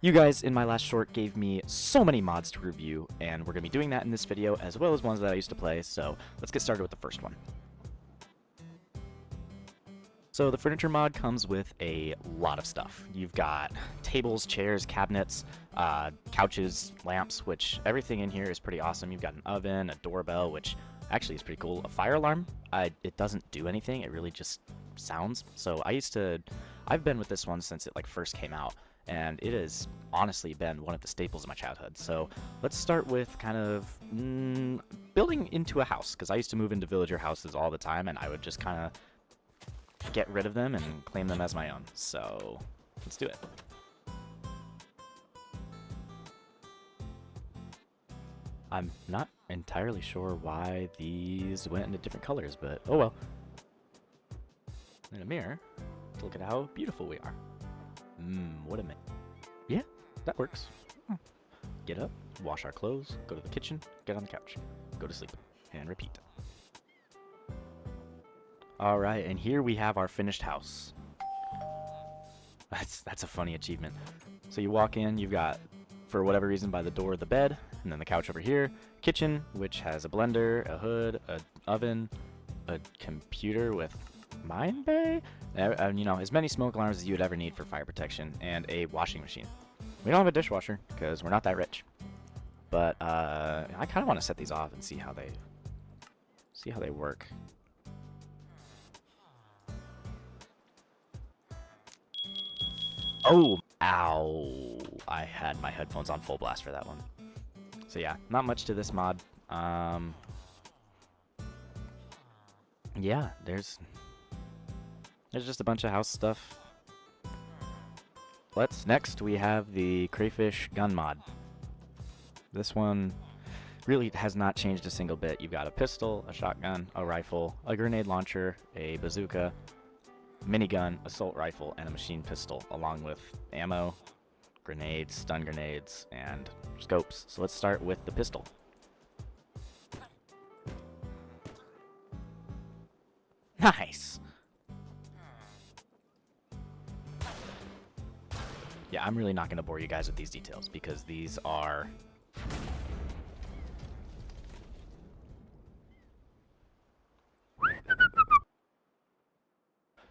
You guys in my last short gave me so many mods to review, and we're going to be doing that in this video as well as ones that I used to play, so let's get started with the first one. So the furniture mod comes with a lot of stuff. You've got tables, chairs, cabinets, couches, lamps, which everything in here is pretty awesome. You've got an oven, a doorbell, which actually is pretty cool. A fire alarm, it doesn't do anything, it really just sounds. So I've been with this one since it first came out, and it has honestly been one of the staples of my childhood. So let's start with kind of building into a house, because I used to move into villager houses all the time, and I would just kind of get rid of them and claim them as my own. So let's do it. I'm not entirely sure why these went into different colors, but oh well. In a mirror to look at how beautiful we are. What a minute. Yeah, that works. Get up, wash our clothes, go to the kitchen, get on the couch, go to sleep, and repeat. Alright, and here we have our finished house. That's a funny achievement. So you walk in, you've got, for whatever reason, by the door, the bed, and then the couch over here. Kitchen, which has a blender, a hood, an oven, a computer with mine bay, you know, as many smoke alarms as you would ever need for fire protection, and a washing machine. We don't have a dishwasher, because we're not that rich. But, I kind of want to set these off and see how they work. Oh, ow. I had my headphones on full blast for that one. So yeah, not much to this mod. Yeah, there's just a bunch of house stuff. Next we have the Crayfish gun mod. This one really has not changed a single bit. You've got a pistol, a shotgun, a rifle, a grenade launcher, a bazooka, minigun, assault rifle, and a machine pistol, along with ammo, grenades, stun grenades, and scopes. So let's start with the pistol. Nice! Yeah, I'm really not going to bore you guys with these details, because these are...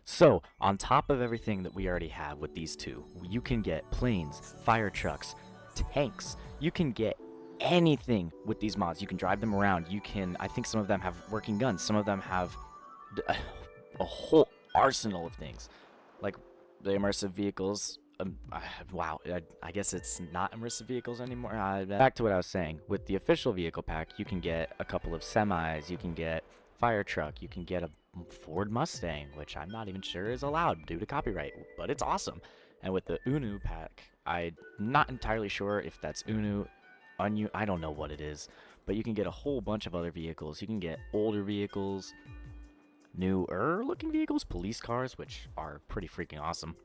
So, on top of everything that we already have with these two, you can get planes, fire trucks, tanks. You can get anything with these mods. You can drive them around. I think some of them have working guns. Some of them have a whole arsenal of things. Like the immersive vehicles. Wow, I guess it's not immersive vehicles anymore. Back to what I was saying. With the official vehicle pack, you can get a couple of semis. You can get fire truck. You can get a Ford Mustang, which I'm not even sure is allowed due to copyright, but it's awesome. And with the UNU pack, I'm not entirely sure if that's UNU, I don't know what it is, but you can get a whole bunch of other vehicles. You can get older vehicles, newer looking vehicles, police cars, which are pretty freaking awesome.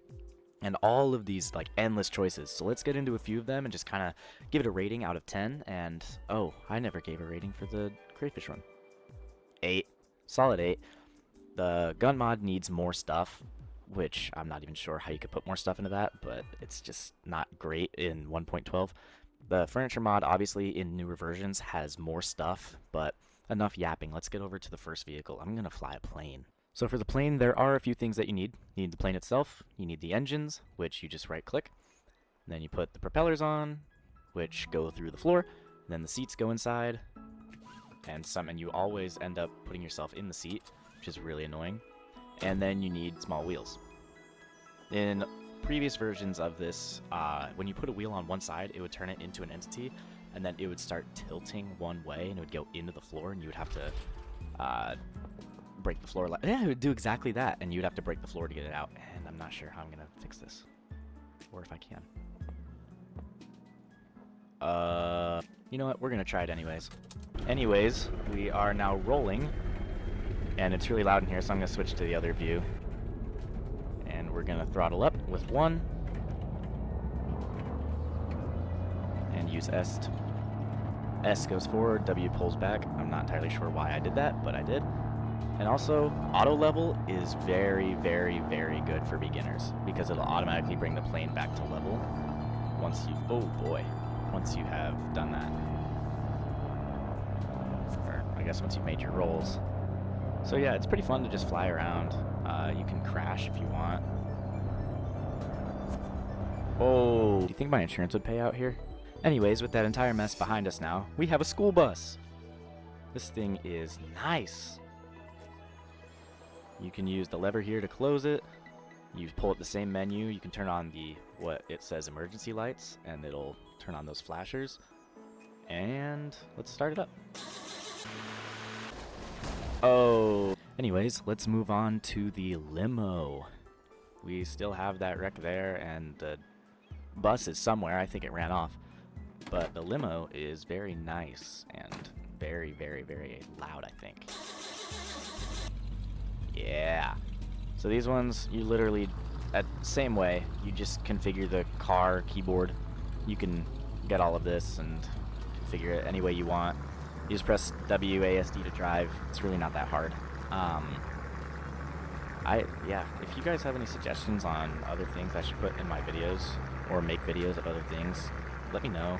And all of these, endless choices. So let's get into a few of them and just kind of give it a rating out of 10. And, oh, I never gave a rating for the Crayfish one. 8. Solid 8. The gun mod needs more stuff, which I'm not even sure how you could put more stuff into that, but it's just not great in 1.12. The furniture mod, obviously, in newer versions has more stuff, but enough yapping. Let's get over to the first vehicle. I'm going to fly a plane. So for the plane, there are a few things that you need. You need the plane itself, you need the engines, which you just right-click, then you put the propellers on, which go through the floor, then the seats go inside, and you always end up putting yourself in the seat, which is really annoying. And then you need small wheels. In previous versions of this, when you put a wheel on one side, it would turn it into an entity, and then it would start tilting one way, and it would go into the floor, and you would have to break the floor. Yeah, it would do exactly that, and you'd have to break the floor to get it out, and I'm not sure how I'm gonna fix this, or if I can. You know what, we're gonna try it anyways. Anyways, we are now rolling, and it's really loud in here, so I'm gonna switch to the other view, and we're gonna throttle up with 1, and use S. S goes forward, W pulls back. I'm not entirely sure why I did that, but I did. And also, auto level is very, very, very good for beginners, because it'll automatically bring the plane back to level, once you've, oh boy, once you have done that. Or I guess once you've made your rolls. So yeah, it's pretty fun to just fly around. You can crash if you want. Oh, do you think my insurance would pay out here? Anyways, with that entire mess behind us now, we have a school bus. This thing is nice. You can use the lever here to close it. You pull up the same menu, you can turn on the, what it says, emergency lights, and it'll turn on those flashers. And let's start it up. Oh. Anyways, let's move on to the limo. We still have that wreck there, and the bus is somewhere. I think it ran off. But the limo is very nice and very, very, very loud, I think. Yeah. So these ones, you literally, same way, you just configure the car keyboard. You can get all of this and configure it any way you want. You just press WASD to drive. It's really not that hard. Yeah, if you guys have any suggestions on other things I should put in my videos, or make videos of other things, let me know.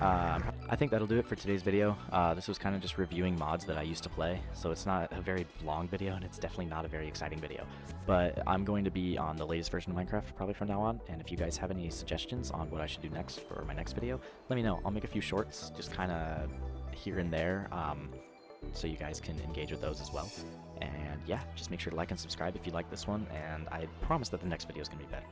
I think that'll do it for today's video. This was kind of just reviewing mods that I used to play, so it's not a very long video, and it's definitely not a very exciting video. But I'm going to be on the latest version of Minecraft probably from now on, and if you guys have any suggestions on what I should do next for my next video, let me know. I'll make a few shorts, just kind of here and there, so you guys can engage with those as well. And yeah, just make sure to like and subscribe if you like this one, and I promise that the next video is going to be better.